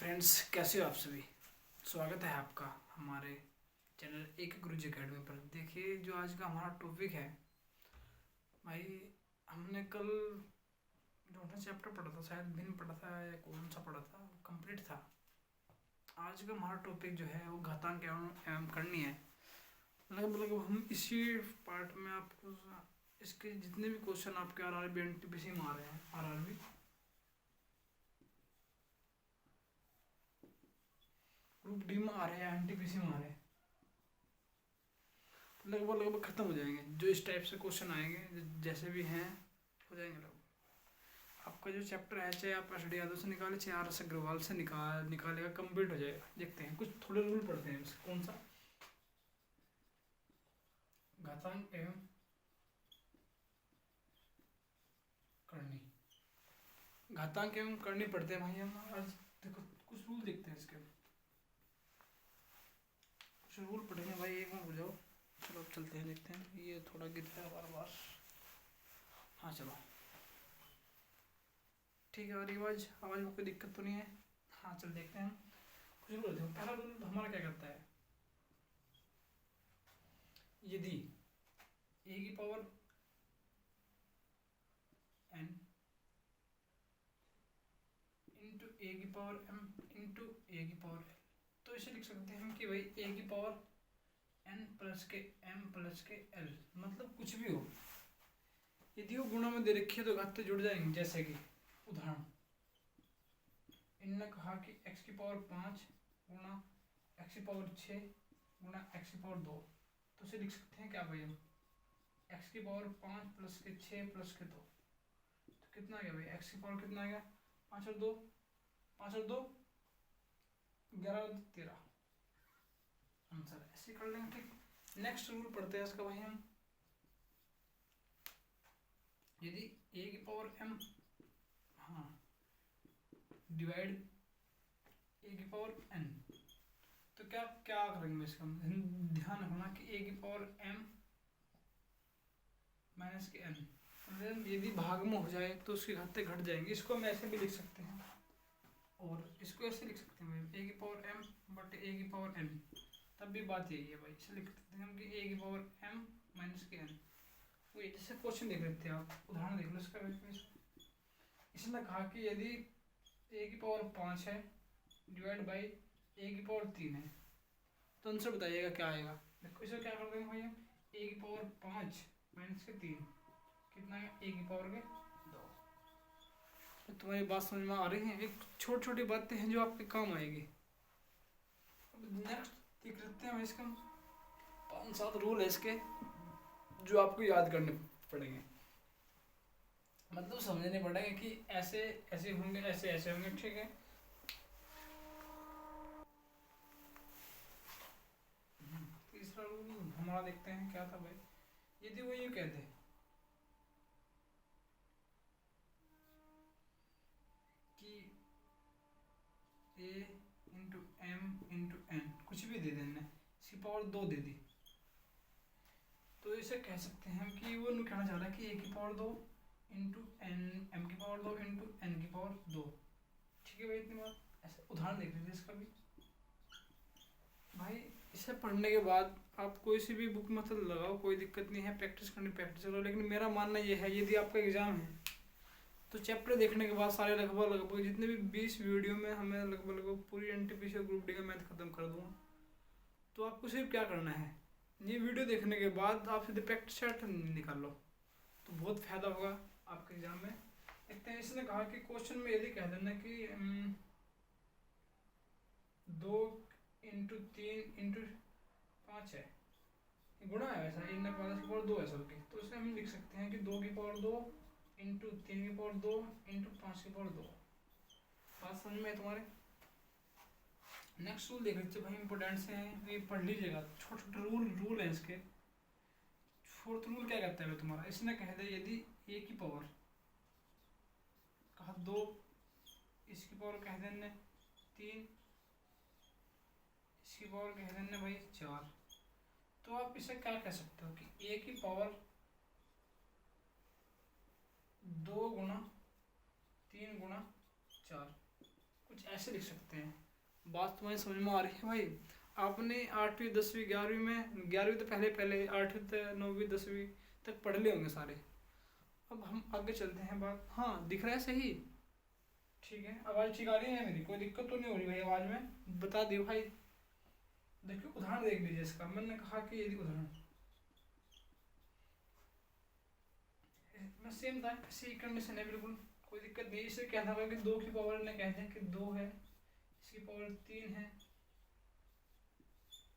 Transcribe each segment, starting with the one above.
Friends, कैसे हो आप सभी। स्वागत है आपका हमारे चैनल एक गुरुजी अकेडमी पर। देखिए, जो आज का हमारा टॉपिक है भाई, हमने कल जो ना चैप्टर पढ़ा था, शायद भिन्न पढ़ा था या कौन सा पढ़ा था, कंप्लीट था। आज का हमारा टॉपिक जो है वो घातांक एवं करनी है। मतलब हम इसी पार्ट में आपको इसके जितने भी क्वेश्चन आपके आरआरबी एनटीपीसी में आ रहे हैं, आरआरबी ग्रुप डी में आ रहे हैं, एनटीपीसी में आ रहे हैं, लगभग खत्म हो जाएंगे। जो इस टाइप से क्वेश्चन आएंगे जैसे भी हैं हो जाएंगे लगभग। आपका जो चैप्टर है, चाहे आप एस डी यादव से निकाले चाहे आर एस अग्रवाल से निकालेगा, कंप्लीट हो जाएगा। देखते हैं, कुछ थोड़े रूल पढ़ते हैं इसके। कौन सा? घातांक एवं करनी। घातांक एवं करनी पढ़ते हैं भाई हम आज। देखो, कुछ रूल देखते हैं इसके, कुछ रूल पढ़ेंगे भाई। एक में हो जाओ, चलो अब चलते हैं, देखते हैं। ये थोड़ा गिर रहा है बार बार। हाँ चलो ठीक है। और आवाज़ में कोई दिक्कत तो नहीं है? हाँ चल देखते हैं। कुछ रूल देखो। पहला रूल हमारा क्या कहता है, यदि ए की पावर n इंटू ए की पावर m इंटू ए की पावर l, तो इसे लिख सकते हैं हम कि भाई ए की पावर n प्लस के m प्लस के l, मतलब कुछ भी हो, यदि वो गुणा में दे रखी है तो घाते जुड़ जाएंगे। जैसे कि उदाहरण, इनने कहा कि x की पावर 5 गुणा x की पावर 6 गुणा x की पावर 2, तो इसे लिख सकते हैं क्या भाई हम, x की पावर 5 प्लस के 6 प्लस के 2, तो कितना आ गया भाई, x की पावर कितना आ गया, 5 और 2 11 और 13 आंसर। ऐसे कर लेंगे। ठीक, नेक्स्ट रूल पढ़ते हैं इसका भाई हम। यदि a की पावर m, हाँ, डिवाइड a की पावर n, तो क्या क्या करेंगे इसका, ध्यान रखना कि a की पावर m माइनस के n, यदि भाग में हो जाए तो उसके घाते घट जाएंगे। इसको हम ऐसे भी लिख सकते हैं और इसको ऐसे लिख सकते हैं, a की पावर m बट a की पावर n, तब भी बात यही है भाई। इसे लिख सकते हैं हम कि a की पावर m माइनस के n। वही जैसे क्वेश्चन देख लेते हैं आप, उदाहरण देख लो इसका। इसने कहा कि यदि a की पावर 5 है डिवाइड बाई a की पावर 3 है, तो आंसर बताइएगा क्या आएगा। देखो, इसे क्या कर देंगे भाई हम, a की पावर 5 माइनस के 3 कितना है, a की पावर के 2। तो तुम्हारी बात समझ में आ रही है? एक छोटी छोटी बातें हैं जो आपके काम आएगी। नेक्स्ट देख लेते हैं इसका। 5-7 रूल है इसके जो आपको याद करने पड़ेंगे, मतलब समझने पड़ेंगे कि ऐसे ऐसे होंगे, ऐसे ऐसे होंगे। ठीक है, तीसरा रूल हमारा देखते हैं क्या था भाई। यदि वो ये कहते कि a into M into N, कुछ भी दे देना, इसकी पावर 2 दे दी, तो इसे कह सकते हैं कि वो कहना चाह रहा है कि a की पावर 2 इंटू एन, एम की पावर 2 इंटू एन की पावर 2। ठीक है भाई, इतनी बात। ऐसे उदाहरण देख लीजिए इसका भी भाई। इसे पढ़ने के बाद आप कोई सी भी बुक मतलब लगाओ, कोई दिक्कत नहीं है, प्रैक्टिस करनी प्रैक्टिस करो। लेकिन मेरा मानना यह है, यदि आपका एग्जाम है तो चैप्टर देखने के बाद सारे लगभग जितने भी 20 वीडियो में हमें लगभग पूरी एनटीपीसी और ग्रुप डी का मैथ खत्म कर दूँगा। तो आपको सिर्फ क्या करना है, ये वीडियो देखने के बाद आप सीधे प्रैक्टिस सेट निकाल लो, तो बहुत फायदा होगा आपके एग्जाम में। देखते हैं, इसने कहा कि क्वेश्चन में यदि कह देना कि 2 इंटू 3 इंटू 5 है, गुणा है वैसा, इन की पावर 2 है सबकी, तो इसे हम लिख सकते हैं कि 2 की पावर 2 इंटू 3 की पावर 2 इंटू 5 की पावर 2। बात समझ में है तुम्हारे? नेक्स्ट रूल देख लीजिए भाई, इंपोर्टेंट से हैं, ये पढ़ लीजिएगा। छोटे छोटे रूल हैं इसके। फोर्थ रूल क्या कहता है तुम्हारा, इसने कह दिया यदि a की पावर कहा 2, इसकी पावर कह देने 3, इसकी पावर कह देने भाई 4, तो आप इसे क्या कह सकते हो कि a की पावर 2 गुणा 3 गुणा 4, कुछ ऐसे लिख सकते हैं। बात तुम्हारी समझ में आ रही है भाई? आपने 8वीं 10वीं 11वीं में, 11वीं तो पहले 8वीं तक 9वीं 10वीं तक पढ़ लिए होंगे सारे। अब हम आगे चलते हैं बात। हाँ दिख रहा है सही? ठीक है, आवाज़ ठीक आ रही है मेरी? कोई दिक्कत तो नहीं हो रही भाई आवाज़ में? बता दियो भाई। देखिए उदाहरण देख लीजिए इसका। मैंने कहा कि यदि उदाहरण मैं सेम था, ऐसी कंडीशन है बिल्कुल, कोई दिक्कत नहीं। इसे क्या था कि 2 की पावर ने कहते हैं कि 2 है, इसकी पावर 3 है,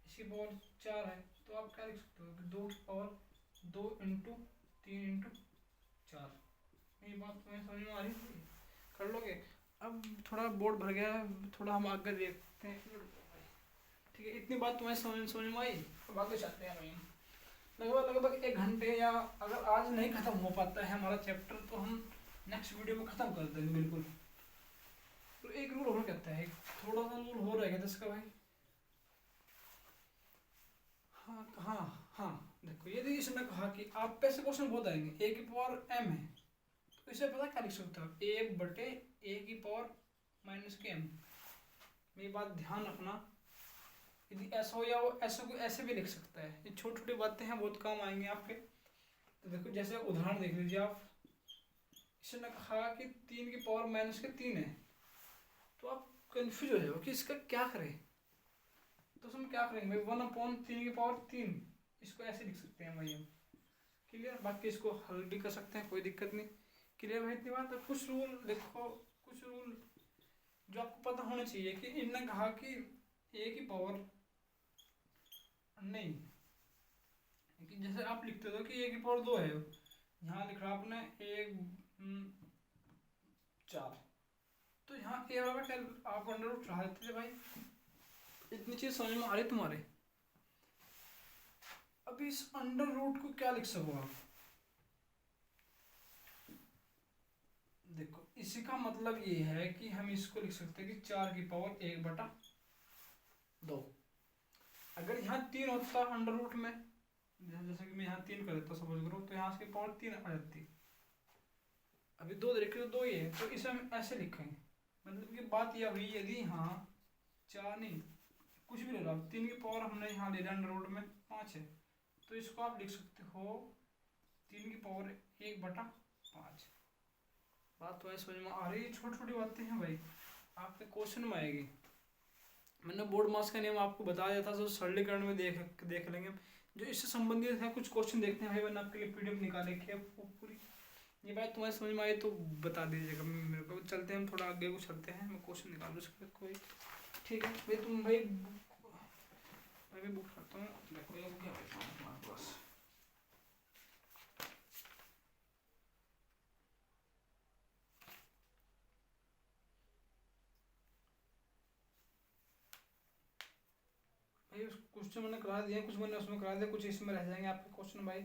इसकी पावर 4 है, तो आप क्या लिख सकते हो कि 2 की पावर 2 इंटू 3 इंटू 4। ये बात तुम्हें समझ में आ रही है? कर लोगे? अब थोड़ा बोर्ड भर गया है, थोड़ा हम आगे देखते हैं। ठीक है, इतनी बात तुम्हें समझ में आई? अब आगे चलते हैं भाई। लगभग 1 घंटे, या अगर आज नहीं खत्म हो पाता है हमारा चैप्टर तो हम नेक्स्ट वीडियो में खत्म कर देंगे बिल्कुल। तो एक रूल और कहता है, थोड़ा सा रूल हो रहेगा जिसका भाई। हाँ हाँ हाँ, देखो यदि इसने कहा कि आप पे से क्वेश्चन बहुत आएंगे, a की पावर m है, तो इसे पता क्या लिख सकते हो? a बटे a की पावर माइनस के m। मेरी बात ध्यान रखना, यदि ऐसा हो या वो ऐसा को ऐसे भी लिख सकता है। ये छोटी छोटी बातें हैं, बहुत काम आएंगे आपके। तो देखो जैसे उदाहरण देख लीजिए आप। इसने कहा कि 3 की पावर माइनस के 3 है, तो आप कंफ्यूज हो जाओ कि इसका क्या करें। तो हम क्या करेंगे भाई, 1/3 की पावर 3, इसको ऐसे लिख सकते हैं भाई हम। क्लियर? बाकी इसको हल भी कर सकते हैं, कोई दिक्कत नहीं। क्लियर भाई इतनी बात? कुछ रूल देखो, कुछ रूल जो आपको पता होना चाहिए कि इनने कहा कि a की पावर नहीं, कि जैसे आप लिखते हो कि a की पावर 2 है, यहाँ लिख रहा आपने 4, तो यहाँ a बराबर क्या आप अंडर रूट चढ़ा देते थे भाई। इतनी चीज समझ में आ रही तुम्हारे? अभी इस अंडर रूट को क्या लिख सको आप? देखो इसी का मतलब ये है कि हम इसको लिख सकते हैं कि 4 की पावर 1/2। अगर यहाँ 3 होता अंडर रूट में, जैसे कि मैं यहाँ 3 कर देता सपोज करो, तो यहाँ से पावर 3 आ जाती। अभी 2 देख रहे हो, 2 ही है, तो इसे हम ऐसे लिखेंगे। मतलब कि बात यह हुई, यदि यहाँ 4 नहीं कुछ भी ले लो, 3 की पावर हमने यहाँ ले लिया अंडर रूट में 5 है, तो इसको आप लिख सकते हो 3 की पावर 1/5। बात तो समझ में आ रही है? छोटी छोटी बातें हैं भाई, आपके क्वेश्चन में आएगी। मैंने बोर्ड मास का नियम आपको बता दिया था, तो सरलीकरण में देख लेंगे। जो इससे संबंधित है कुछ क्वेश्चन देखते हैं भाई, मैंने आपके लिए पीडीएफ निकाल रखी है पूरी। ये बात तुम्हारी समझ में आई तो बता दीजिएगा मेरे को। चलते हैं हम थोड़ा आगे को चलते हैं, मैं क्वेश्चन निकाल लूँ उसके कोई। ठीक है भाई, तुम भाई मैं भी बुक करता हूँ, देखो ये क्या है तुम्हारे पास। भाई क्वेश्चन मैंने करा दिया, कुछ मैंने उसमें करा दिया, कुछ इसमें रह जाएंगे आपके क्वेश्चन भाई।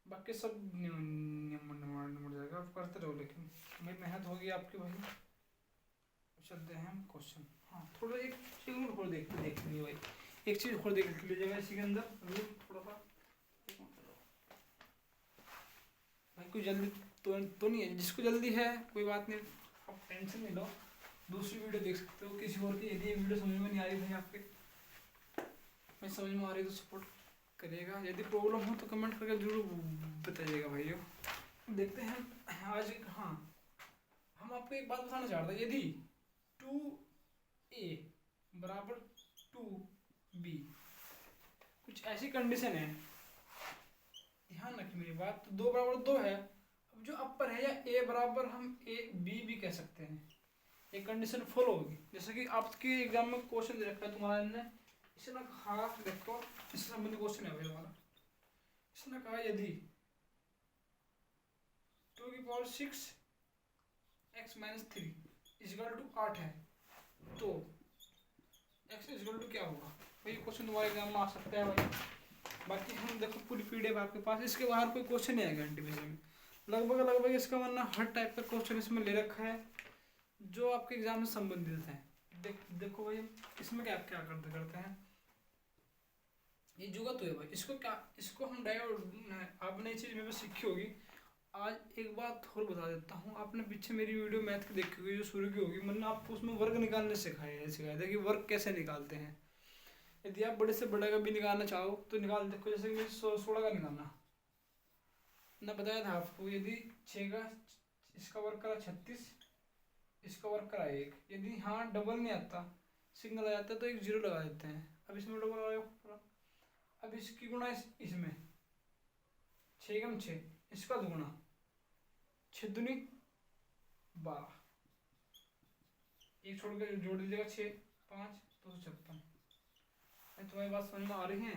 बाकी सब नियम जाएगा, आप करते रहो, लेकिन भाई मेहनत होगी आपकी भाई। चलते हैं हम क्वेश्चन। हाँ थोड़ा एक चीज़ और देख लीजिए भाई, एक चीज़ और देख लीजिएगा इसी के अंदर रूल थोड़ा सा। भाई कोई जल्दी तो नहीं है? जिसको जल्दी है कोई बात नहीं, आप टेंशन नहीं लो, दूसरी वीडियो देख सकते हो किसी और की। यदि ये वीडियो समझ में नहीं आ रही भाई आपके, मैं समझ में आ रही तो सपोर्ट करिएगा, यदि प्रॉब्लम हो तो कमेंट करके जरूर बताइएगा भाइयों। देखते हैं आज। हाँ हम आपको एक बात बताना चाहते हैं, यदि 2a बराबर 2b, कुछ ऐसी कंडीशन है, ध्यान रखिए मेरी बात। तो 2 बराबर 2 है, अब जो अपर है या a बराबर हम a b भी कह सकते हैं, एक कंडीशन फॉलो होगी। जैसे कि आपके एग्जाम में क्वेश्चन दे रखा है तुम्हारा ने, इसने कहा, देखो इस संबंधी क्वेश्चन है भाई हमारा। इसने कहा यदि 2 की power 6 x minus 3 is equal to 8 है, तो x इजिकल टू क्या होगा भाई? क्वेश्चन तुम्हारे एग्जाम में आ सकता है भाई। बाकी हम देखो पूरी पीडीएफ आपके पास, इसके बाहर कोई क्वेश्चन नहीं आएगा इंटीग्रेशन में। लगभग इसका वरना हर टाइप का क्वेश्चन इसमें ले रखा है जो आपके एग्जाम से संबंधित है। देखो भाई इसमें क्या क्या करते हैं, ये जुगा तो है भाई, इसको क्या, इसको हम डायवर्ट, आपने ये चीज़ में भी सीखी होगी, आज एक बात और बता देता हूँ, आपने पीछे मेरी वीडियो मैथ की देखी होगी जो शुरू की होगी, मैंने आपको उसमें वर्ग निकालने सिखाया था कि वर्ग कैसे निकालते हैं। यदि आप बड़े से बड़ा का भी निकालना चाहो तो निकाल, देखो जैसे कि 16 का निकालना, मैंने बताया था आपको, यदि 6 का इसका वर्ग करा 36, इसका वर्ग करा 1, यदि हाँ डबल नहीं आता, सिंगल आ जाता है तो एक जीरो लगा देते हैं। अब इसमें डबल लगाओ, अब इसकी गुणा इसमें 6 कम 6, इसका दुगुना 6 दूनी 12, एक छोड़ कर जोड़ दीजिएगा 6 5 256। तुम्हारी बात समझ में आ रही है?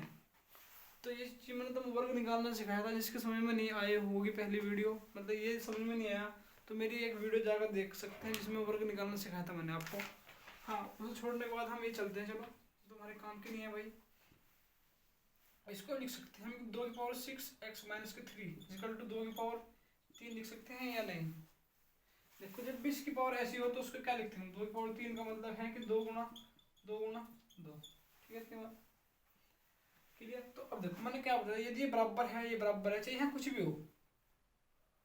तो ये चीज़ मैंने तुम वर्ग निकालना सिखाया था, जिसके समझ में नहीं आए होगी पहली वीडियो, मतलब ये समझ में नहीं आया तो मेरी एक वीडियो जाकर देख सकते हैं जिसमें वर्ग निकालना सिखाया था मैंने आपको। हाँ, उसे छोड़ने के बाद हम ये चलते हैं, चलो तुम्हारे काम की नहीं है भाई। इसको लिख सकते हैं हम 2 की पावर 6 x माइनस के 3 इक्वल टू 2 की पावर 3 लिख सकते हैं या नहीं? देखो जब भी इसकी पावर ऐसी हो तो उसको क्या लिखते हैं, 2 की पावर 3 का मतलब है कि 2 गुणा 2 गुणा 2। ठीक है, इतनी बात क्लियर? तो अब देखो मैंने क्या बताया, यदि ये बराबर है, ये बराबर है, चाहे यहाँ कुछ भी हो,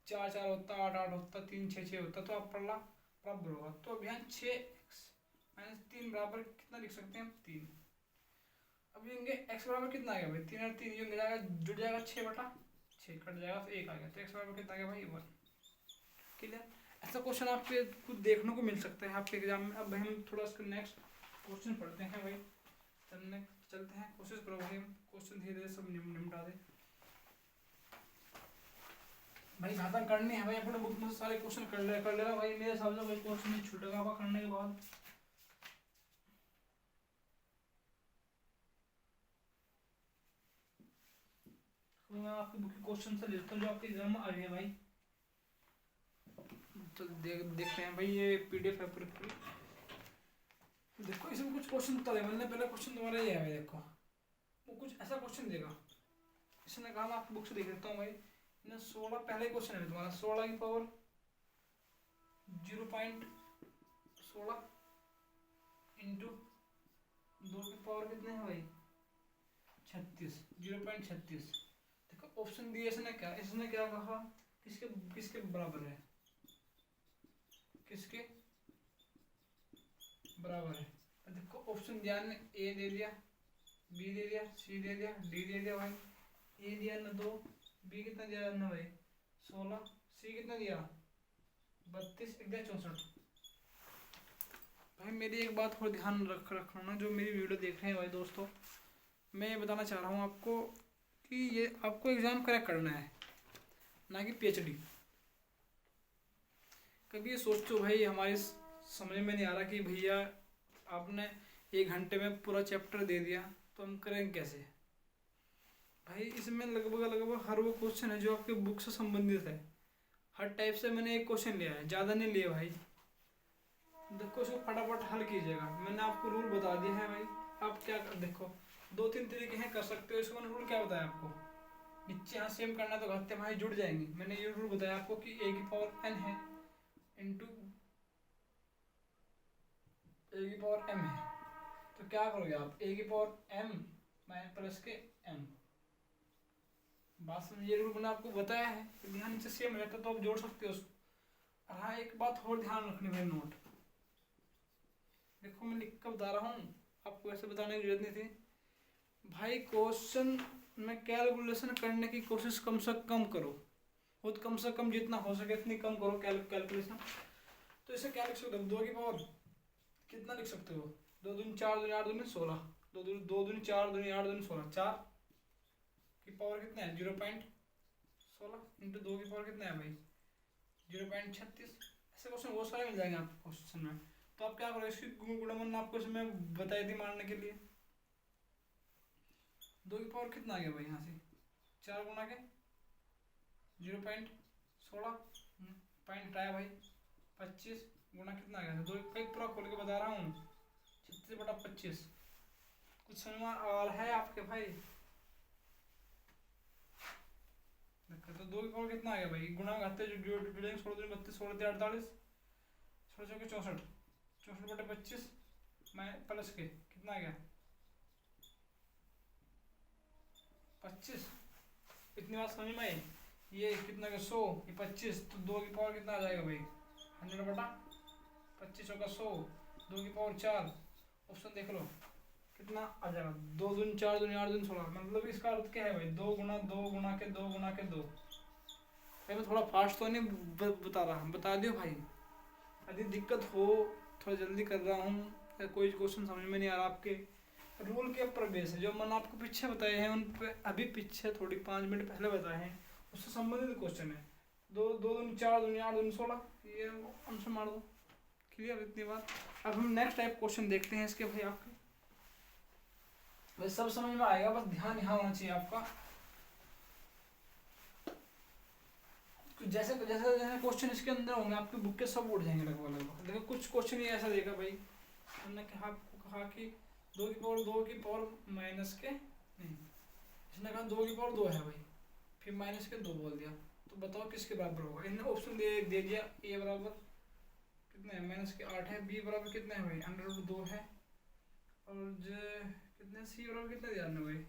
4 4 होता, 8 8 होता, 3 6 6 होता, तो आप पढ़ना बराबर होगा। तो अब यहाँ 6x माइनस 3 बराबर कितना लिख सकते हैं हम, 3। अब ये x बराबर कितना आ गया भाई, 3 और 3 जो जाएगा जुड़ जाएगा 6/6 कट जाएगा, तो 1 आ गया, तो x बराबर कितना आ गया भाई 1। क्लियर? ऐसा क्वेश्चन आपके कुछ देखने को मिल सकता है आपके एग्जाम में। अब हम थोड़ा इसका नेक्स्ट क्वेश्चन पढ़ते हैं भाई, चलते हैं, कोशिश करो भाई हम क्वेश्चन धीरे धीरे सब निपटा दे भाई। खत्म करनी है भाई, अपने बुक में सारे क्वेश्चन कर लेना भाई, मेरे हिसाब से कोई क्वेश्चन नहीं छूटेगा आपका करने के बाद। तो मैं आपकी बुक के क्वेश्चन से लेता हूँ जो आपके एग्जाम में आ रही है भाई। तो देखते हैं भाई, ये पीडीएफ है पूरी। देखो इसमें कुछ क्वेश्चन बता दे, मैंने पहला क्वेश्चन तुम्हारा ये है भाई, देखो वो कुछ ऐसा क्वेश्चन देगा, इसने कहा मैं आपकी बुक से देख लेता हूँ भाई। 16 पहले क्वेश्चन है तुम्हारा, 16 की पावर 0.16 इंटू 2 की पावर कितने हैं भाई 36, 0.36। देखो ऑप्शन दिए इसने क्या कहा, किसके किसके बराबर है, किसके बराबर है। तो देखो ऑप्शन ध्यान में ए दे दिया, बी दे दिया, सी दे दिया, डी दे दिया भाई। ए दिया ना 2, बी कितना दिया ना भाई 16, सी कितना दिया 32, 64। भाई मेरी एक बात और ध्यान रखना, जो मेरी वीडियो देख रहे हैं भाई दोस्तों, मैं ये बताना चाह रहा हूँ आपको कि ये आपको एग्ज़ाम क्रैक करना है, ना कि पीएचडी। कभी ये सोचते हो भाई हमारी समझ में नहीं आ रहा कि भैया आपने 1 घंटे में पूरा चैप्टर दे दिया तो हम करेंगे कैसे। भाई इसमें लगभग हर वो क्वेश्चन है जो आपके बुक से संबंधित है, हर टाइप से मैंने एक क्वेश्चन लिया है, ज़्यादा नहीं लिया भाई। देखो उसको फटाफट हल कीजिएगा, मैंने आपको रूल बता दिया है भाई। आप क्या देखो 2-3 तरीके हैं कर सकते हो, इसको मैंने रूल क्या बताया आपको, नीचे यहाँ सेम करना तो घटते भाई जुड़ जाएंगे। मैंने ये रूल बताया आपको कि a की पावर n है इंटू a की पावर m है, तो क्या करोगे आप a की पावर m प्लस के m। बात समझिए, रूल मैंने आपको बताया है, ध्यान से सेम रहता तो आप जोड़ सकते हो उसको। हाँ एक बात और ध्यान रखनी भाई, नोट देखो मैं लिख कर बता रहा हूँ, आपको ऐसे बताने की जरूरत नहीं थी भाई। क्वेश्चन में कैलकुलेशन करने की कोशिश कम से कम करो, खुद कम से कम जितना हो सके इतनी कम करो कैलकुलेशन। तो इसे क्या लिख सकते हो, 2 की पावर कितना लिख सकते हो, 2 दूनी 4 दूनी 8 दूनी 16, 2 दूनी 4 दूनी 8 दूनी 16, 4 की पावर कितना है 0.16 इंटू 2 की पावर कितना है भाई 0.36। ऐसे क्वेश्चन बहुत सारे मिल जाएंगे आपको क्वेश्चन में। तो आप क्या करो, इसकी गुणन आपको इसमें बताई थी मारने के लिए। 2 की पावर कितना आ गया भाई, यहाँ से 4 गुना के 0.16 पॉइंट आया भाई 25 गुना कितना आ गया, 2 कई पूरा खोल के बता रहा हूँ 36/25। कुछ समझ में आ रहा है आपके भाई? तो 2 की पावर कितना आ गया भाई, गुणा घाते जो जुड़ेंगे 16 दूनी 32, 16 तीन 48, 16 चौके 64, 64/25 मैं प्लस के कितना आ गया 25। इतनी बात समझ में आई? ये कितना का 100, ये 25, तो 2 की पावर कितना आ जाएगा भाई 100 बटा 25 का 100, 2 की पावर 4। ऑप्शन देख लो कितना आ जाएगा, 2 दूनी 4 दूनी 8 दूनी 16। मतलब इसका अर्थ क्या है भाई 2 गुना 2 गुना के 2 गुना के 2। भाई मैं थोड़ा फास्ट तो नहीं बता रहा, बता दियो भाई। यदि दिक्कत हो थोड़ा जल्दी कर रहा हूँ या कोई क्वेश्चन समझ में नहीं आ रहा आपके, रूल के ऊपर बेस है। जो मैंने आपको पीछे बताए हैं उन पे अभी पीछे थोड़ी 5 मिनट पहले बताए हैं उससे संबंधित क्वेश्चन है। 2 2 दूनी 4 दूनी 8 दूनी 16, ये आंसर मार दो। क्लियर इतनी बात। अब हम नेक्स्ट टाइप क्वेश्चन देखते हैं इसके भाई आपके। भाई सब समझ में आएगा, बस ध्यान यहाँ होना चाहिए आपका। जैसे जैसे जैसे क्वेश्चन इसके अंदर होंगे आपकी बुक के सब उड़ जाएंगे लगभग लगभग। देखो कुछ क्वेश्चन ही ऐसा देखा भाई, हमने आपको कहा कि 2 की पावर माइनस के नहीं, इसने कहा 2 की पावर 2 है भाई, फिर माइनस के 2 बोल दिया, तो बताओ किसके बराबर होगा। इन्हें ऑप्शन दे दिया, ए बराबर कितना है माइनस के 8 है, बी बराबर कितना है भाई √2 है, और जो कितने सी बराबर कितना दिया आपने भाई,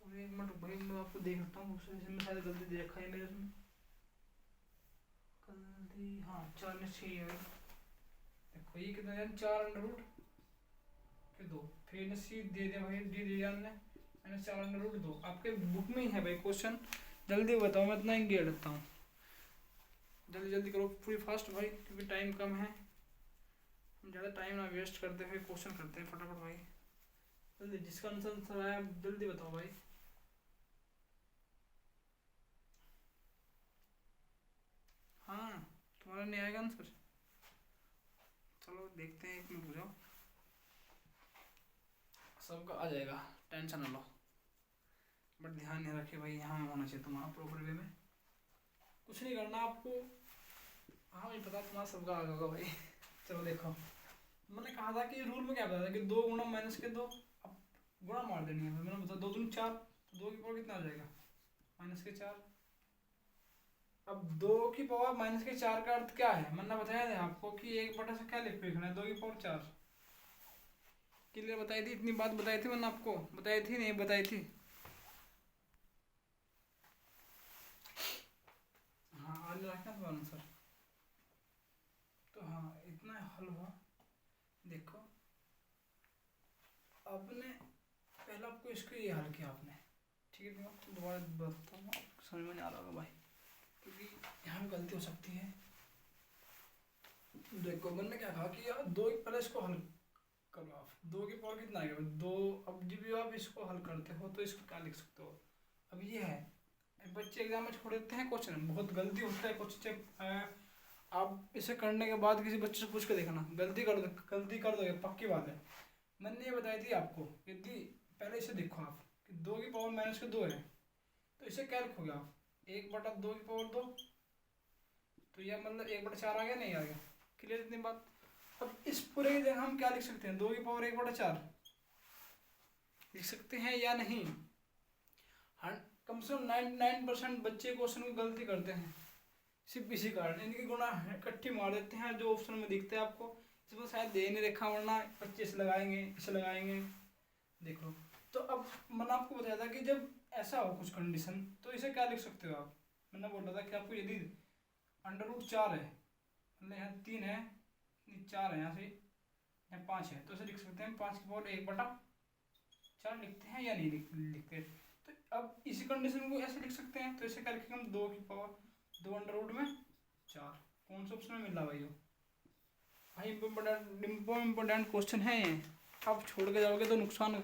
सॉरी एक मिनट भाई मैं आपको देख लेता हूँ इसमें शायद गलती दे रखा है मेरे इसमें गलती। हाँ 4 में 6 है, देखो ये कितना दिया 4√2, फिर इन्हें सी दे दिया भाई, डी दिया हमने मैंने 4√2। आपके बुक में ही है भाई क्वेश्चन, जल्दी बताओ मैं इतना ही गिर लेता हूँ। जल्दी जल्दी करो पूरी फास्ट भाई, क्योंकि टाइम कम है, ज़्यादा टाइम ना वेस्ट करते हुए क्वेश्चन करते हैं फटाफट भाई। जल्दी जिसका आंसर आया जल्दी बताओ भाई। हाँ तुम्हारा नहीं आएगा आंसर, चलो देखते हैं, एक मिनट बुझाओ, सबका आ जाएगा टेंशन ना लो, बट ध्यान नहीं रखे भाई यहाँ होना चाहिए तुम्हारा प्रॉपर वे में, कुछ नहीं करना आपको। हाँ मुझे पता तुम्हारा सबका आ होगा भाई। चलो देखो मैंने कहा था कि रूल में क्या बताया था कि 2 गुना माइनस के 2, अब गुणा मार देनी है, मैंने बताया 2 दूनी 4, 2 की पावर कितना आ जाएगा माइनस के 4। अब 2 की पावर माइनस के 4 का अर्थ क्या है, मैंने बताया था आपको कि 1 से क्या लिखना है 2 की पावर 4। क्लियर बताई थी, इतनी बात बताई थी मैंने आपको, बताई थी नहीं बताई थी। हाँ आज रखना था आंसर, तो हाँ इतना हल हुआ। देखो आपने पहले आपको इसको ये हल किया आपने, ठीक है तो दोबारा बताता हूँ आपको समझ में नहीं आ रहा होगा भाई, क्योंकि यहाँ भी गलती हो सकती है। देखो मैंने क्या कहा कि यार 2 पहले इसको हल करो आप, 2 की पावर कितना आएगा 2। अब जब भी आप इसको हल करते हो तो इसको क्या लिख सकते हो, अब ये है बच्चे एग्जाम में छोड़ देते हैं क्वेश्चन, बहुत गलती होता है क्वेश्चन। आप इसे करने के बाद किसी बच्चे से पूछ के देखना, गलती कर दोगे पक्की बात है। मैंने ये बताई थी आपको, यदि पहले इसे देखो आप कि 2 की पावर माइनस के 2 है, तो इसे क्या लिखोगे आप 1/2 की पावर 2, तो यह मतलब 1/4 आ गया नहीं आ गया। क्लियर इतनी बात। अब इस पूरे की जगह हम क्या लिख सकते हैं 2 की पावर 1/4 लिख सकते हैं या नहीं। कम से कम 99% बच्चे क्वेश्चन को गलती करते हैं सिर्फ इसी कारण, इनकी गुणा इकट्ठी मार देते हैं जो ऑप्शन में दिखते हैं आपको, इसमें शायद दे नहीं रखा, वरना 25 लगाएंगे इसे लगाएंगे। देख लो तो अब मैंने आपको बताया था कि जब ऐसा हो कुछ कंडीशन तो इसे क्या लिख सकते हो आप, मैंने बोला था कि आपको यदि √4 है, मतलब यहाँ 3 है 4 है, यहाँ से यहाँ 5 है, तो इसे लिख सकते हैं 5 की पावर 1/4 लिखते हैं या नहीं लिखते। तो अब इसी कंडीशन को ऐसे लिख सकते हैं, तो इसे क्या लिखेंगे हम 2 की पावर 2√4। कौन सा ऑप्शन में मिल रहा भाई भाई इम्पोर्टेंट क्वेश्चन है ये, आप छोड़ के जाओगे तो नुकसान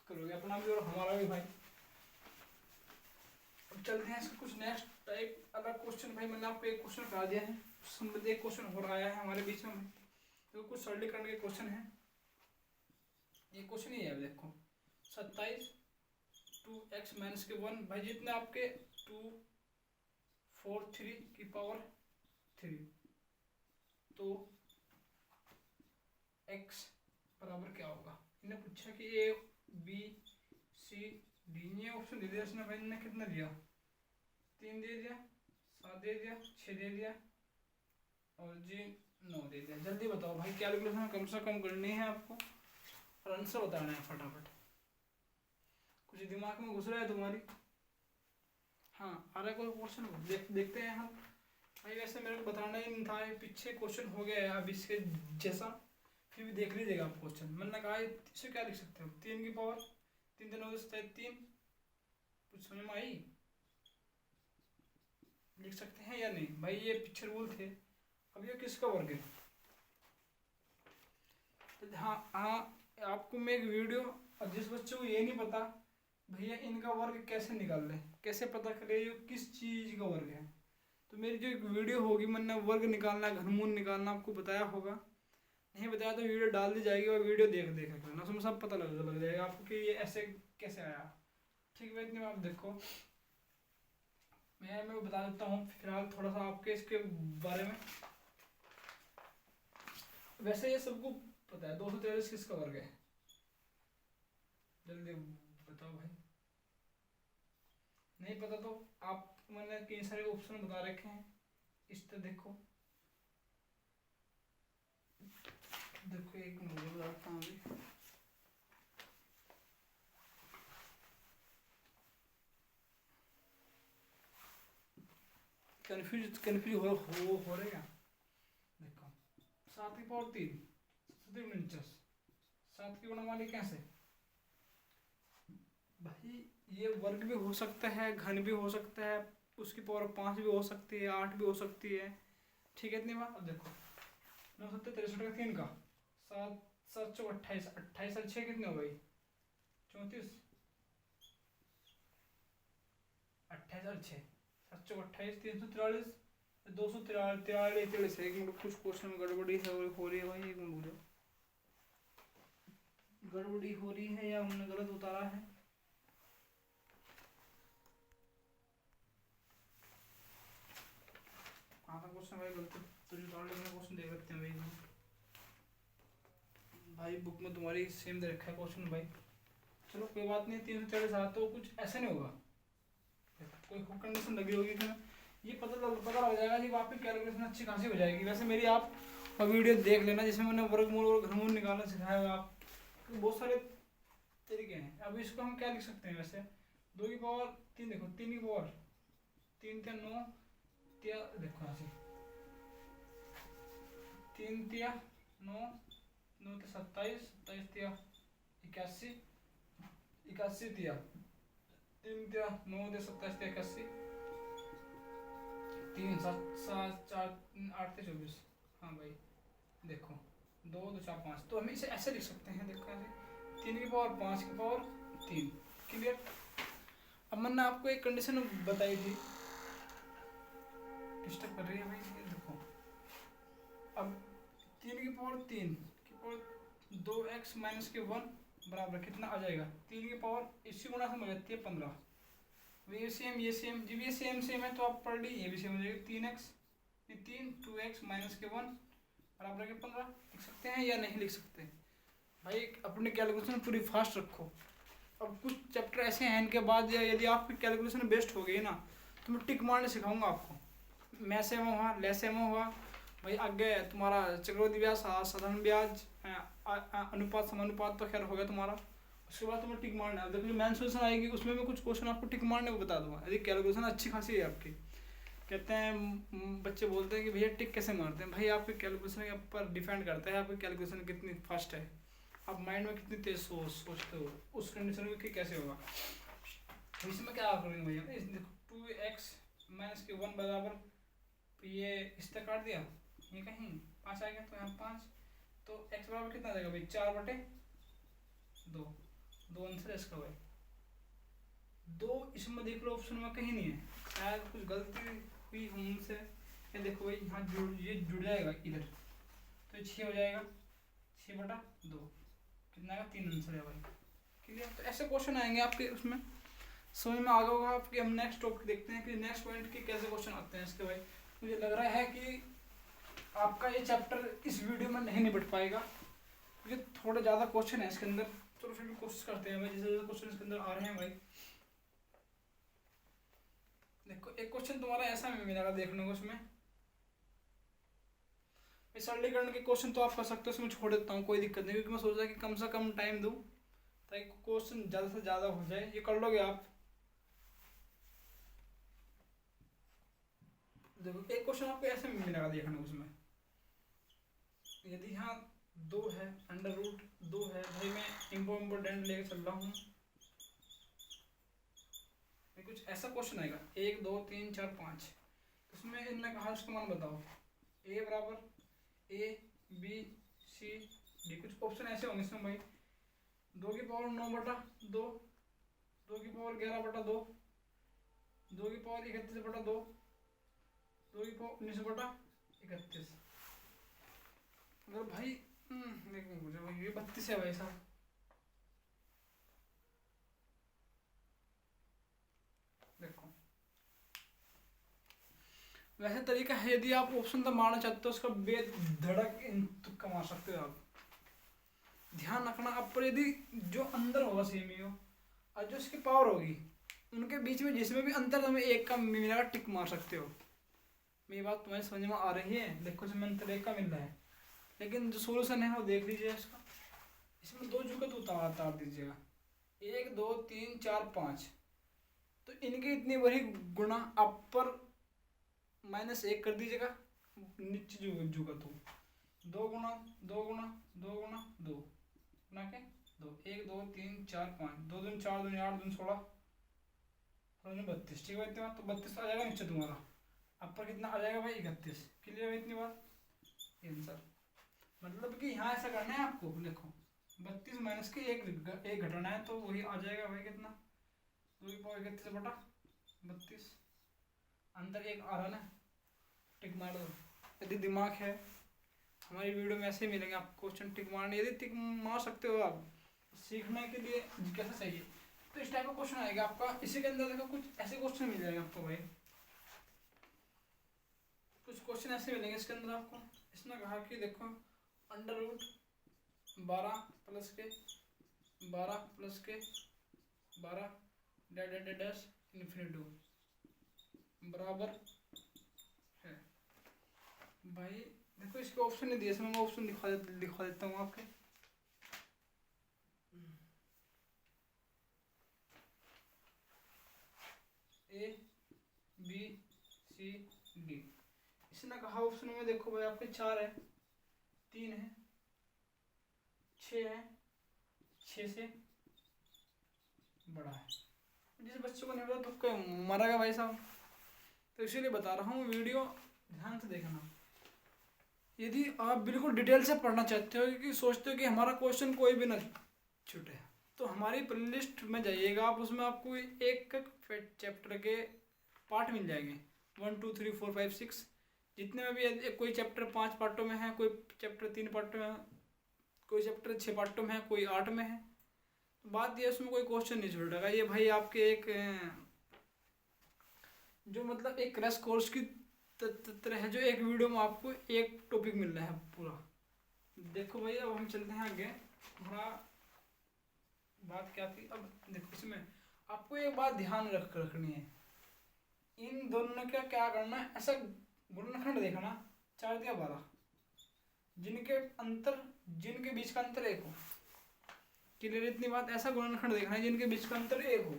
करोगे अपना भी और हमारा भी भाई। अब चलते हैं इसका कुछ नेक्स्ट टाइप अलग क्वेश्चन। भाई मैंने आपको एक क्वेश्चन करा दिया है, संबंधित एक क्वेश्चन हो रहा है हमारे बीच में, तो कुछ सरलीकरण के क्वेश्चन है। ये क्वेश्चन ही है देखो 27 2x माइनस के 1, भाई जितने आपके 2 4 3 की पावर 3, तो x बराबर क्या होगा। इन्हें पूछा कि ए बी सी डी, ये ऑप्शन दे दिया इसने भाई, इन्हें कितना दिया 3 दे दिया, 7 दे दिया, 6 दे दिया और जी 9 दे दिया। जल्दी बताओ भाई, कैलकुलेशन कम से कम करनी है आपको और आंसर बताना है फटाफट, कुछ दिमाग में घुस रहा है तुम्हारी? हाँ आ रहा है कोई क्वेश्चन? देखते हैं हम। भाई वैसे मेरे को बताना ही नहीं था, पीछे क्वेश्चन हो गया है अब इसके जैसा, फिर भी देख लीजिएगा आप क्वेश्चन। मैंने कहा इसे क्या लिख सकते हो, 3 की पावर 3 3 3। कुछ समझ में आई? लिख सकते हैं या नहीं भाई? ये पीछे रूल थे। अब ये किसका वर्ग है? तो हाँ हाँ, आपको मैं एक वीडियो, और जिस बच्चे को ये नहीं पता भैया इनका वर्ग कैसे निकाल ले, कैसे पता करे ये किस चीज़ का वर्ग है, तो मेरी जो एक वीडियो होगी, मैंने वर्ग निकालना, घनमूल निकालना आपको बताया होगा। नहीं बताया तो वीडियो डाल दी जाएगी, और वीडियो देख करना, उसमें सब पता लग जाएगा आपको कि ये ऐसे कैसे आया। ठीक है, इतनी आप देखो, मैं बता देता हूँ फिलहाल थोड़ा सा आपके इसके बारे में। वैसे ये सबको पता है 243 किसका वर्ग है? जल्दी बताओ भाई। नहीं पता तो आप, मैंने कई सारे ऑप्शन बता रखे हैं, इस तरह देखो एक मुझे बताता हूँ अभी। कंफ्यूज हो रहे हैं? देखो 7 की पावर 3 49, 7 की गुणा कैसे भाई? ये वर्ग भी हो सकता है, घन भी हो सकता है, उसकी पावर 5 भी हो सकती है, 8 भी हो सकती है। ठीक है, इतनी बात। अब देखो 9 7 63 का 3 का 7 7 चौ 28, 28 और 6 कितने हो गई? 34। 28 और 6 7 चौ 28, 343, 243। एक मिनट, कुछ क्वेश्चन में गड़बड़ी हो रही है भाई, एक मिनट रुको। गड़बड़ी हो रही है या हमने गलत उतारा है? कहाँ का क्वेश्चन भाई? गलत तो जो उतार लेंगे क्वेश्चन देख लेते हैं भाई बुक में तुम्हारी सेम दे रखा है क्वेश्चन भाई। चलो कोई बात नहीं, 340 आ तो कुछ ऐसा नहीं होगा, कोई कंडीशन लगी होगी कि ये पता लग जाएगा जब आपकी कैलकुलेशन अच्छी खासी हो जाएगी। वैसे मेरी आप वीडियो देख लेना जिसमें मैंने वर्गमूल और घनमूल निकालना सिखाया हुआ आप, तो बहुत सारे तरीके हैं। अब इसको हम क्या लिख सकते हैं वैसे? 2 की पावर 3, देखो 3 की पावर 3 3 9 तिया, देखो यहाँ से 3 तिया 9 9 ते 27, 27 तिया 81, 81 तिया 3 तिया 9 ते 27 तिया 81, 3 7 7 4 8 ते 24। हाँ भाई देखो 2 2 4 5, तो हम इसे ऐसे लिख सकते हैं, देखो ऐसे 3 की पावर 5 की पावर 3। क्लियर? अब मैंने आपको एक कंडीशन बताई थी, डिस्टर्ब कर रही है भाई, ये देखो अब 3 की पावर 3 की पावर 2x माइनस के 1 बराबर कितना आ जाएगा? 3 की पावर इसी गुणा से हो जाती है 15। ये सेम जब ये सेम है तो आप पढ़ ली, ये भी सेम हो जाएगी 3x 3 2x माइनस के 1 बराबर के 15। लिख सकते हैं या नहीं लिख सकते भाई? अपनी कैलकुलेशन पूरी फास्ट रखो। अब कुछ चैप्टर ऐसे हैं इनके बाद, या यदि आपकी कैलकुलेशन बेस्ट हो गई ना तो मैं टिक मारने सिखाऊंगा आपको। मैसे में हुआ, लैसे में हुआ भाई, आगे तुम्हारा चक्रवृद्धि ब्याज, साधारण ब्याज, अनुपात समानुपात तो खैर हो गया तुम्हारा। उसके बाद तुम्हें टिक मारना है। देखो जो मेन सोल्यूशन आएगी उसमें मैं कुछ क्वेश्चन आपको टिक मारने को बता दूंगा, यदि कैलकुलेशन अच्छी खासी है आपकी। कहते हैं बच्चे बोलते हैं कि भैया टिक कैसे मारते हैं? भाई आपकी कैलकुलेशन के ऊपर डिपेंड करता है आपकी कैलकुलेशन कितनी फास्ट है, आप माइंड में कितनी तेज सोचते हो, उस कंडीशन में कि कैसे होगा। तो इसमें क्या करेंगे भैया? देखो 2x माइनस के 1 बराबर, ये इस तक काट दिया, ये कहीं 5 आ गया तो यहाँ 5, तो x बराबर कितना आ जाएगा भाई? 4/2। 2 आंसर है इसका भाई। 2 इसमें देख लो ऑप्शन में कहीं नहीं है, शायद कुछ गलती हुई हमसे। ये देखो भाई यहाँ ये जुड़ जाएगा इधर, तो 6 हो जाएगा, 6/2 कितना आएगा? 3 आंसर है भाई। क्लियर? तो ऐसे क्वेश्चन आएंगे आपके, उसमें समझ में आ गया होगा आपके। हम नेक्स्ट टॉपिक देखते हैं कि नेक्स्ट पॉइंट के कैसे क्वेश्चन आते हैं इसके भाई। मुझे लग रहा है कि आपका ये चैप्टर इस वीडियो में नहीं निपट पाएगा क्योंकि थोड़े ज़्यादा क्वेश्चन है इसके अंदर। चलो फिर भी कोशिश करते हैं भाई, जैसे क्वेश्चन इसके अंदर आ रहे हैं भाई। देखो एक क्वेश्चन तुम्हारा ऐसा मिलेगा देखने को, उसमें सरलीकरण के क्वेश्चन तो आप कर सकते हो, उसमें छोड़ देता हूँ, कोई दिक्कत नहीं, क्योंकि मैं सोच रहा कि कम से कम टाइम दूँ ताकि क्वेश्चन ज़्यादा से ज़्यादा हो जाए। ये कर लोगे आप। देखो एक क्वेश्चन आपको ऐसे मिलेगा देखने उसमें, यदि यहाँ 2 है, अंडर रूट 2 है, भाई मैं इम्पोर्टेंट लेके चल रहा हूँ, कुछ ऐसा क्वेश्चन आएगा 1 2 3 4 5, उसमें इनने कहा इसका मान बताओ, ए बराबर ए बी सी डी, कुछ ऑप्शन ऐसे होंगे इसमें भाई 2 की पावर 9 बटा 2, 2 की पावर 11 बटा 2, 2 की पावर 31 बटा 2, 2 की पावर 19 बटा 31। अगर भाई ये 32 है भाई साहब। देखो वैसे तरीका है, यदि आप ऑप्शन तो मारना चाहते हो उसका बेधड़क तुक्का मार सकते हो आप। ध्यान रखना आप पर, यदि जो अंदर होगा सेमी हो और जो उसकी पावर होगी उनके बीच में जिसमें भी अंतर तुम्हें एक का मिलेगा टिक मार सकते हो। मेरी बात तुम्हारी समझ में आ रही है? देखो इसमें अंतर एक का मिल रहा है, लेकिन जो सोल्यूशन है वो देख लीजिए इसका। इसमें 2 जुगत उतार दीजिएगा, 1 2 3 4 5, तो इनकी इतनी बड़ी गुणा अपर -1 कर दीजिएगा, नीचे जुगत हो 2 गुणा 2 गुणा 2 गुणा 2 गुणा के 2, 1 2 3 4 5, 2 दूनी 4 दूनी 8 दूनी 16 और 32, ठीक है इतनी बार तो 32 आ जाएगा नीचे तुम्हारा, अपर कितना आ जाएगा भाई 31। क्लियर है इतनी बार? आंसर मतलब कि यहाँ ऐसा करना है आपको, देखो 32 माइनस के एक घटाना है तो वही आ जाएगा भाई कितना, 2 की पावर 31 बटा 32, अंदर एक आ रहा ना, टिक मार दो। यदि दिमाग है हमारी वीडियो में ऐसे ही मिलेंगे आपको क्वेश्चन टिक मारने, यदि टिक मार सकते हो आप, सीखने के लिए कैसे चाहिए तो इस टाइप का क्वेश्चन आएगा आपका। इसी के अंदर देखो कुछ ऐसे क्वेश्चन मिल जाएगा आपको भाई, कुछ क्वेश्चन ऐसे मिलेंगे इसके अंदर आपको। इसने कहा कि देखो अंडर रूट 12 प्लस के 12 प्लस के 12 डैश इन्फिनिटी बराबर है। भाई देखो इसके ऑप्शन नहीं दिए, इसमें मैं ऑप्शन दिखा देता हूँ आपके। ए बी सी डी, इसने कहा ऑप्शन में देखो भाई आपके 4 है, 3 है, 6 है, 6 से बड़ा है। जिस बच्चों को नहीं पता तो क्या मरेगा भाई साहब, तो इसीलिए बता रहा हूँ, वीडियो ध्यान से देखना। यदि आप बिल्कुल डिटेल से पढ़ना चाहते हो कि सोचते हो कि हमारा क्वेश्चन कोई भी ना छूटे, तो हमारी प्लेलिस्ट में जाइएगा आप, उसमें आपको एक चैप्टर के पार्ट मिल जाएंगे 1 2 3 4 5 6, जितने में भी कोई चैप्टर 5 पार्टों में है, कोई चैप्टर 3 पार्टों में है, कोई चैप्टर 6 पार्टों में है, कोई 8 में है। बात ये उसमें कोई क्वेश्चन नहीं छूटेगा। ये भाई आपके एक जो मतलब एक क्रैश कोर्स की तरह है, जो एक वीडियो में आपको एक टॉपिक मिल रहा है पूरा। देखो भाई अब हम चलते हैं आगे। थोड़ा बात क्या थी, अब देखो इसमें आपको एक बात ध्यान रखनी है, इन दोनों का क्या करना है, ऐसा गुणनखंड देखना 4 दिया 12, जिनके बीच का अंतर 1 हो। क्लियर इतनी बात? ऐसा गुणनखंड देखना है जिनके बीच का अंतर 1 हो,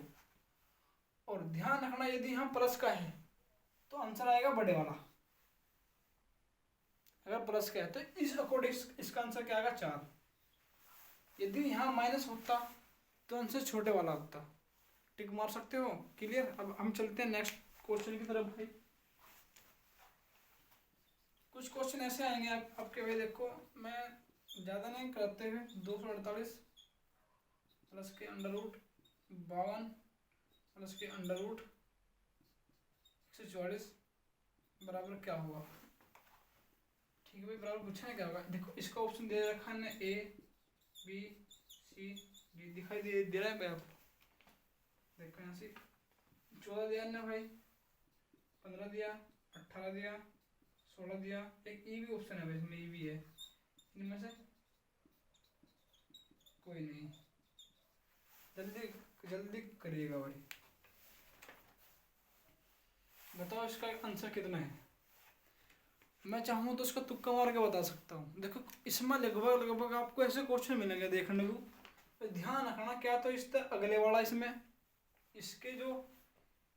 और ध्यान रखना यदि यहाँ प्लस का है तो आंसर आएगा बड़े वाला, अगर प्लस का है तो इस अकॉर्डिंग इसका आंसर क्या आएगा 4। यदि यहाँ माइनस होता तो आंसर छोटे वाला होता। टिक मार सकते हो? क्लियर? अब हम चलते हैं नेक्स्ट क्वेश्चन की तरफ भाई। कुछ क्वेश्चन ऐसे आएंगे आपके भाई, देखो मैं ज़्यादा नहीं करते हुए 248 प्लस के अंडर रूट 52 प्लस के अंडर रूट 144 बराबर क्या होगा? ठीक है भाई, बराबर पूछा है क्या होगा। देखो इसका ऑप्शन दे रखा है ए बी सी डी, दिखाई दे रहा है भाई आपको? देखो यहाँ से 14 दिया ना भाई, 15 दिया, 18 दिया, 16 दिया, एक ई भी ऑप्शन है भाई, इसमें ई भी है। इनमें से कोई नहीं, जल्दी जल्दी करिएगा भाई। बताओ इसका आंसर कितना है? मैं चाहूँ तो इसका तुक्का मार के बता सकता हूँ। देखो इसमें लगभग आपको ऐसे क्वेश्चन मिलेंगे देखने को तो ध्यान रखना क्या तो इस अगले वाला इसमें इसके जो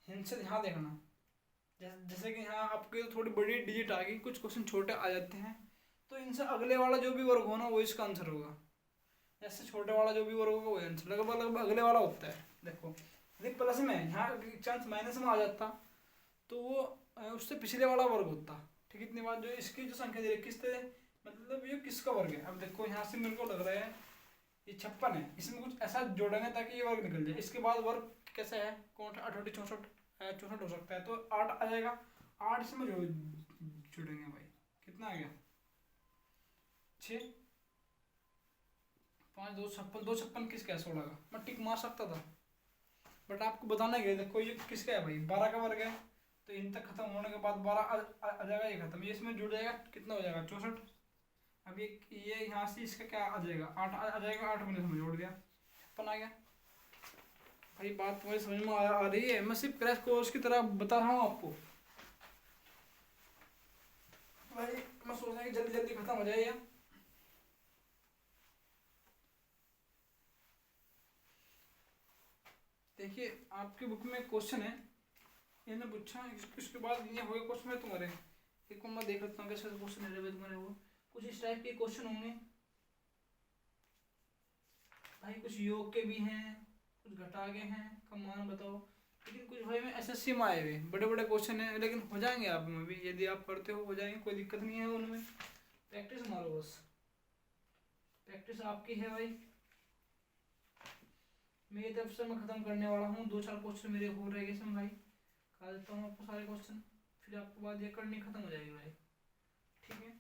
हिंस यहाँ देखना, जैसे कि यहाँ आपके थोड़ी बड़ी डिजिट आ गई, कुछ क्वेश्चन छोटे आ जाते हैं, तो इनसे अगले वाला जो भी वर्ग हो ना वो इसका आंसर होगा। जैसे छोटे वाला जो भी वर्ग होगा वो आंसर लगभग अगले वाला होता है। देखो यदि प्लस में यहाँ चांस माइनस में आ जाता तो वो उससे पिछले वाला वर्ग होता। ठीक है, इतनी बात। जो इसकी जो संख्या दे किस तरह, मतलब ये किसका वर्ग है। अब देखो यहाँ से मेरे को लग रहा है ये 56 है, इसमें कुछ ऐसा जोड़ेंगे ताकि ये वर्ग निकल जाए। इसके बाद वर्ग कैसे है, कौन 68 64 64 हो सकता है, तो 8 आ जाएगा। 8 इसमें जोड़ेंगे भाई, कितना आ गया 6 5 2 56, 2 56 किसका है 16 का। मैं टिक मार सकता था बट आपको बताना है। देखो ये किसका है भाई, 12 का वर्ग है, तो इन तक खत्म होने के बाद 12 आ जाएगा, ये खत्म, ये इसमें जुड़ जाएगा, कितना हो जाएगा 64। अब ये यहाँ से इसका क्या आ जाएगा 8 आ जाएगा, 8 मैंने इसमें जोड़ दिया 56 आ गया। भाई बात तुम्हारी समझ में आ रही है, मैं सिर्फ क्रैश कोर्स की तरह बता रहा हूँ आपको भाई। मैं सोच रहा हूँ कि जल्दी जल्दी खत्म हो जाए। देखिए आपकी बुक में क्वेश्चन है, इन्होंने पूछा, इसके बाद ये हो गए क्वेश्चन है तुम्हारे। एक मैं देख लेता हूँ कैसे क्वेश्चन है तुम्हारे। वो कुछ इस टाइप के क्वेश्चन होंगे भाई, कुछ योग के भी हैं, कुछ घटा के हैं, कम मान बताओ। लेकिन कुछ भाई में एसएससी में आए हुए बड़े बड़े क्वेश्चन हैं, लेकिन हो जाएंगे आप में भी, यदि आप करते हो जाएंगे, कोई दिक्कत नहीं है उनमें। प्रैक्टिस मारो बस, प्रैक्टिस आपकी है भाई। मेरी तरफ से मैं खत्म करने वाला हूँ, 2-4 क्वेश्चन मेरे हो रहे हैं भाई, करा देता हूँ आपको सारे क्वेश्चन, फिर आपके बाद ये करनी खत्म हो जाएगी भाई। ठीक है,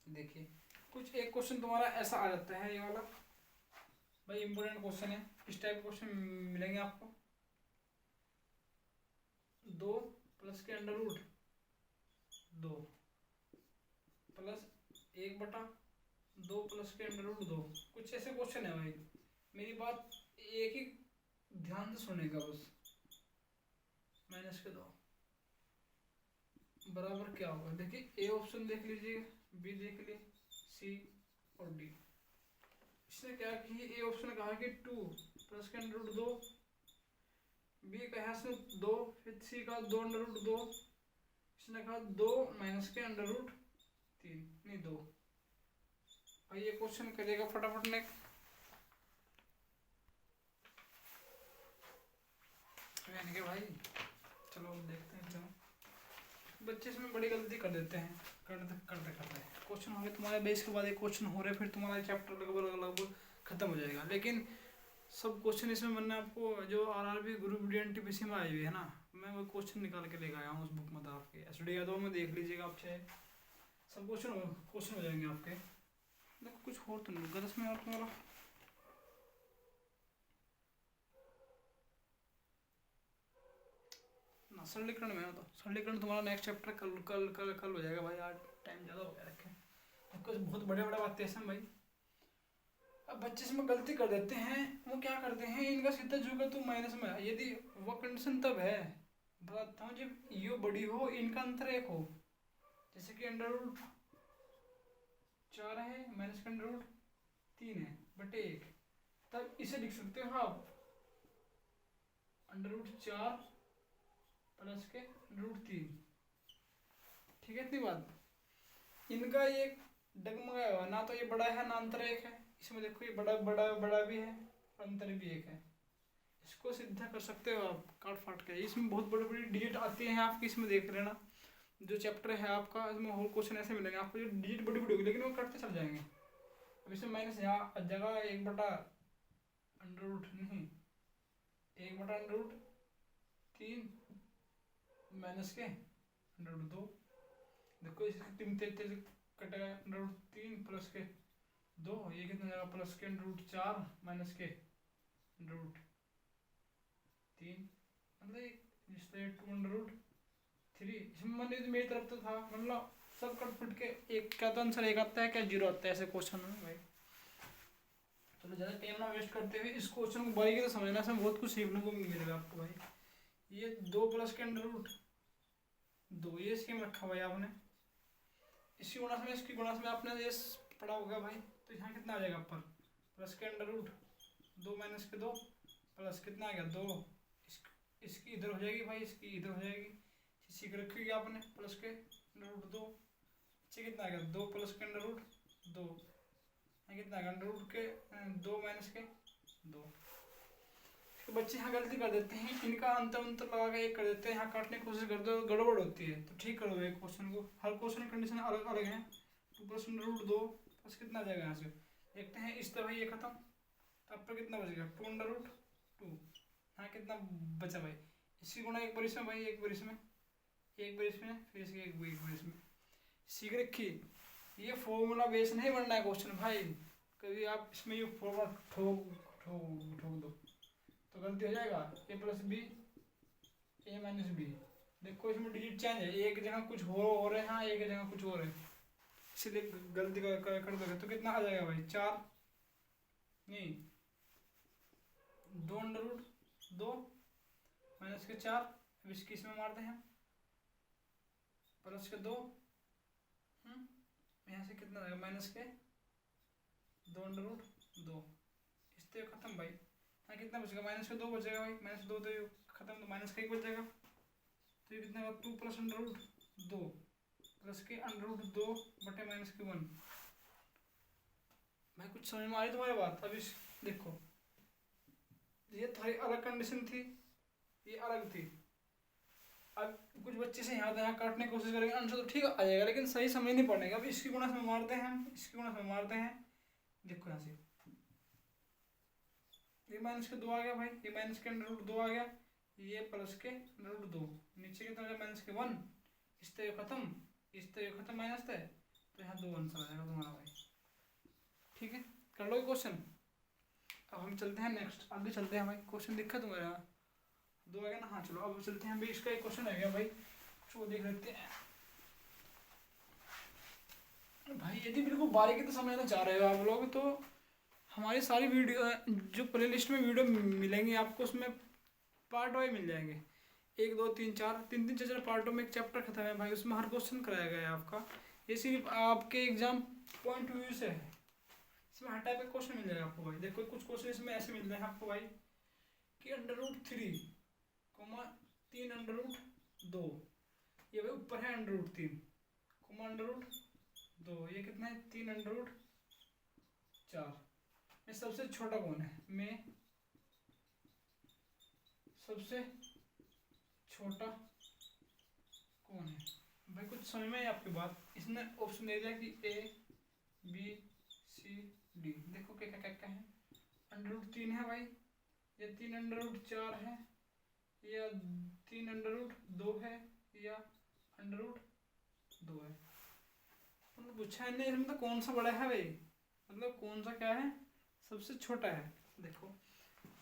देखिए कुछ एक क्वेश्चन तुम्हारा ऐसा आ जाता है, ये वाला भाई इंपॉर्टेंट क्वेश्चन है। इस टाइप क्वेश्चन मिलेंगे आपको, 2 प्लस के अंडर रूट 2 प्लस 1/2 प्लस के अंडर रूट 2, कुछ ऐसे क्वेश्चन है भाई। मेरी बात एक ही ध्यान से सुनेगा बस। -2 बराबर क्या होगा, देखिए ए ऑप्शन देख लीजिए, बी देख लीजिए, सी और डी। इसने क्या कि ए ऑप्शन कहा कि 2 प्लस के अंडर रूट 2, बी कहा इसने 2, फिर सी का 2 अंडर रूट 2, इसने कहा 2 माइनस के अंडर रूट 3, नहीं 2। और ये क्वेश्चन करेगा फटाफट ने के भाई। चलो देखते हैं। चलो बच्चे इसमें बड़ी गलती कर देते हैं, करते क्वेश्चन हो गए तुम्हारे बेस के बाद एक क्वेश्चन हो रहे, फिर तुम्हारा चैप्टर लगभग खत्म हो जाएगा। लेकिन सब क्वेश्चन इसमें मैंने आपको जो आरआरबी ग्रुप डी एनटीपीसी में आई हुई है ना, मैं वो क्वेश्चन निकाल के लेकर आया हूँ उस बुक में, आपके एसडी यादव में देख लीजिएगा आप, चाहे सब क्वेश्चन हो जाएंगे आपके। देखो कुछ हो तो नहीं गलत में, और तुम्हारा ना सरलीकरण में, तो सरलीकरण तुम्हारा नेक्स्ट चैप्टर कल हो जाएगा भाई, आज टाइम ज़्यादा हो गया रखे। कुछ बहुत बड़े बातें हैं भाई। अब बच्चे इसमें गलती कर देते हैं, वो क्या करते हैं, इनका सीधा जुगा तो माइनस में, यदि वो कंडीशन तब है, बताता हूँ, जब यू बड़ी हो, इनका अंतर 1 हो, जैसे कि अंडर रूट 4 है माइनस का अंडर रूट 3 है बटे 1, तब इसे लिख सकते हो आप अंडर रूट 4 प्लस के रूट 3। ठीक है, इतनी बात। इनका ये डगमगाया हुआ ना, तो ये बड़ा है ना अंतर 1 है, इसमें देखो ये बड़ा भी है और अंतर भी 1 है। इसको सिद्ध कर सकते हो आप काट फाट के। इसमें बहुत बड़ी बड़ी डिजिट आती हैं आपकी, इसमें देख लेना जो चैप्टर है आपका, इसमें और क्वेश्चन ऐसे मिलेंगे आपको जो डिजिट बड़ी बड़ी होगी, लेकिन वो कटते चल जाएंगे। अब इसमें माइनस यहाँ जगह 1/√, नहीं 1/√3 माइनस के √2। देखो इसके 3 तेज कटेगा, √3 प्लस के 2, ये कितना जाएगा प्लस के √4 माइनस के √3, मतलब जिससे 2/3। इसमें मैंने मेरी तरफ तो था, मतलब सब कट फुट के एक क्या तो आंसर 1 आता है, क्या 0 आता है, ऐसे क्वेश्चन में भाई। चलो ज़्यादा टाइम ना वेस्ट करते हुए इस क्वेश्चन को बारीकी से समझना, से बहुत कुछ सीखने को मिलेगा आपको भाई। ये 2 प्लस के √2, ये स्कीम रखा भाई आपने, इसकी गुणा में आपने ये पढ़ा होगा भाई, तो यहाँ कितना आ जाएगा पर प्लस के अंडर रूट 2 माइनस के 2 प्लस कितना आ गया 2, इसकी इधर हो जाएगी भाई, इसकी इधर हो जाएगी, सीख रखी होगी आपने, प्लस के अंडर रूट 2, नीचे कितना आ गया 2 प्लस के अंडर रूट 2, कितना आ गया अंडर रूट के 2 माइनस के 2। तो बच्चे यहाँ गलती कर देते हैं, इनका अंतर अंतर लगा के एक कर देते हैं, यहाँ काटने की कोशिश करते हो गड़बड़ होती है, तो ठीक करो एक क्वेश्चन को, हर क्वेश्चन की कंडीशन अलग अलग है। 2 प्लस अंडर रूट 2 प्लस कितना आ जाएगा यहाँ से, देखते हैं इस तरह ये खत्म, तब पर कितना बचेगा 2 अंडर रूट 2, हाँ कितना बचा भाई, इसी गुणा एक बार इसमें भाई, एक बार इसमें, एक बार इसमें, फिर इसके एक बार इसमें, सीख रखी। ये फॉर्मूला बेस नहीं बनना है क्वेश्चन भाई, कभी आप इसमें ये फॉर्मूला ठोक दो तो गलती हो जाएगा, ए प्लस बी ए माइनस बी, देखो इसमें डिजिट चेंज है, एक जगह कुछ हो रहे हैं, हाँ एक जगह कुछ और है, इसलिए गलती कर दोगे तो कितना आ जाएगा भाई 4 नहीं 2 अंडर रूट 2 माइनस के 4, अब इसकी इसमें मारते हैं प्लस के 2, यहाँ से कितना आएगा माइनस के 2 अंडर रूट 2, इस तरह खत्म भाई, हाँ कितना बचेगा माइनस के 2 बचेगा भाई, माइनस 2 तो खत्म, तो माइनस का 1 बच जाएगा, तो ये कितना होगा 2 प्लस अंडर रूट 2 प्लस के अंडर रूट 2 बटे माइनस के 1। भाई कुछ समझ में आ रही तुम्हारी बात? अभी देखो ये थोड़ी अलग कंडीशन थी, ये अलग थी, अब कुछ बच्चे से यहाँ काटने की कोशिश करेंगे, आंसर तो ठीक आ जाएगा लेकिन सही समझ नहीं पड़ेगा। अब इसकी गुणा से मारते हैं हम, इसकी गुणा से मारते हैं, देखो यहाँ से ये माइनस के 2 आ गया भाई, ये माइनस के अंडर रूट 2 आ गया, ये प्लस के अंडर रूट 2, नीचे कितना आ गया माइनस के 1, इस तरह खत्म, इस तरह खत्म माइनस थे, तो यहाँ 2 आंसर आ जाएगा तुम्हारा भाई। ठीक है, कर लो क्वेश्चन। अब हम चलते हैं नेक्स्ट, आगे चलते हैं भाई, क्वेश्चन दिखा तुम्हारे यहाँ 2 आ गया ना, हाँ चलो अब चलते हैं भाई, इसका एक क्वेश्चन है गया भाई, उसको देख लेते हैं भाई। यदि बिल्कुल बारीकी तो समझना चाह रहे हो आप लोग तो हमारी सारी वीडियो जो प्लेलिस्ट में वीडियो मिलेंगी आपको, उसमें पार्ट वाइज मिल जाएंगे, 1 2 3 4 3 4 पार्टों में एक चैप्टर खत्म है भाई, उसमें हर क्वेश्चन कराया गया है आपका, ये सिर्फ आपके एग्जाम पॉइंट व्यू से है, इसमें हर टाइप का क्वेश्चन मिल जाएगा आपको भाई। देखो कुछ क्वेश्चन इसमें ऐसे मिलते हैं आपको भाई कि अंडर रूट 3 3 अंडर रूट 2, ये भाई ऊपर है अंडर रूट 3 अंडर रूट 2, ये कितना है 3 अंडर रूट 4, में सबसे छोटा कौन है, में सबसे छोटा कौन है भाई? कुछ समझ में है आपकी बात? इसने ऑप्शन दे दिया कि ए बी सी डी, देखो क्या क्या क्या है, अंडर रूट 3 है भाई, या 3 अंडर रूट 4 है, या 3 अंडर रूट 2 है, या अंडर रूट 2 है। उन्होंने पूछा है नहीं, इसमें तो कौन सा बड़ा है भाई, मतलब कौन सा क्या है सबसे छोटा है। देखो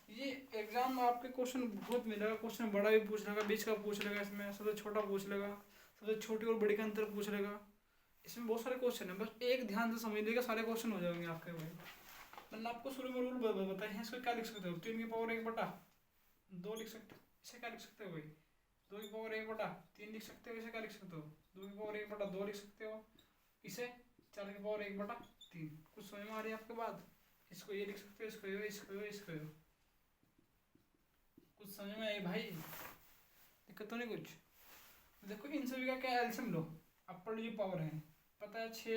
ये एग्जाम में आपके क्वेश्चन बहुत मिलेगा, क्वेश्चन बड़ा भी पूछ लेगा, बीच का पूछ लेगा, इसमें सबसे छोटा पूछ लेगा, सबसे छोटी और बड़ी का अंतर पूछ लेगा, इसमें बहुत सारे क्वेश्चन है, बस एक ध्यान से समझ लीजिएगा सारे क्वेश्चन हो जाएंगे आपके भाई। मैंने आपको शुरू में रूल बताए हैं, इसको क्या लिख सकते हो 3 की पावर 1 बटा 2 लिख सकते हो, इसे क्या लिख सकते हो भाई 2 की पावर 1 बटा 3 लिख सकते हो, इसे क्या लिख सकते हो 2 की पावर 1 बटा 2 लिख सकते हो, इसे 4 की पावर 1 बटा 3। कुछ समझ में आ रही है आपके बाद? इसको ये लिख सकते हो, इसको ये, इसको ये, इसको ये, कुछ समझ में आई भाई? दिक्कत तो नहीं कुछ? देखो इन सभी का क्या एलसीएम लो, अपर जो पावर है पता है 6,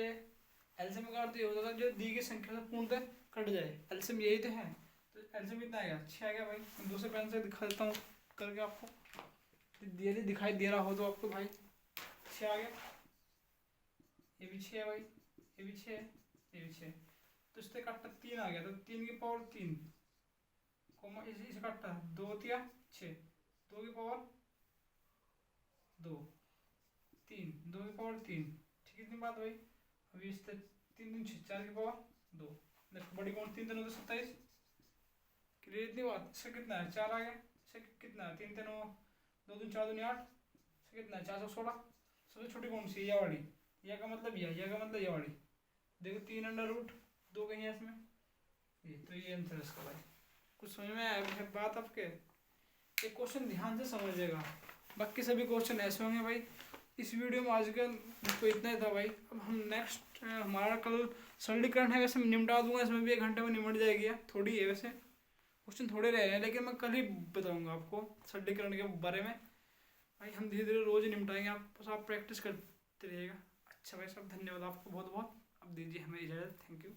एलसीएम का अर्थ ये होता था जो दी गई संख्या से पूर्णतः कट जाए, एलसीएम यही तो है, तो एलसीएम कितना आएगा 6 आ गया भाई। मैं दूसरे पेन से दिखा देता हूँ करके आपको, धीरे दिखाई दे रहा हो तो आपको भाई 6 आ गया, ये भी 6 है भाई, ये भी 6 है, ये भी 6, तो इससे काटता 3 आ गया, तो 3 की पावर 3 कोमा इसे काटता 2 या 6, 2 की पावर 2 3, 2 की पावर 3, ठीक है इतनी बात भाई। अभी इससे 3 3 6 4 की पावर 2, देखो बड़ी कौन 3 3 27, क्लियर इतनी बात। इसका कितना है 4 आ गया, इसका कितना है 3 3 2 2 4 2 8, इसका कितना है 416। सबसे छोटी कौन सी ये वाली, यह का मतलब यह का मतलब ये वाली, देखो 3 अंडर रूट 2 कहीं है इसमें, ये तो ये आंसर है इसका भाई। कुछ समझ में आया बात आपके? एक क्वेश्चन ध्यान से समझिएगा, बाकी सभी क्वेश्चन ऐसे होंगे भाई, इस वीडियो में आज का तो इतना ही था भाई। अब हम नेक्स्ट हमारा कल सरलीकरण है, वैसे मैं निपटा दूंगा, इसमें भी 1 घंटे में निपट जाएगी। थोड़ी है वैसे, क्वेश्चन थोड़े रह हैं, लेकिन मैं कल ही बताऊंगा आपको सरलीकरण के बारे में। भाई हम धीरे धीरे रोज निपटाएंगे, आप बस आप प्रैक्टिस करते रहिएगा। अच्छा भाई साहब, धन्यवाद आपको बहुत बहुत। अब दीजिए हमें इजाज़त। Thank you.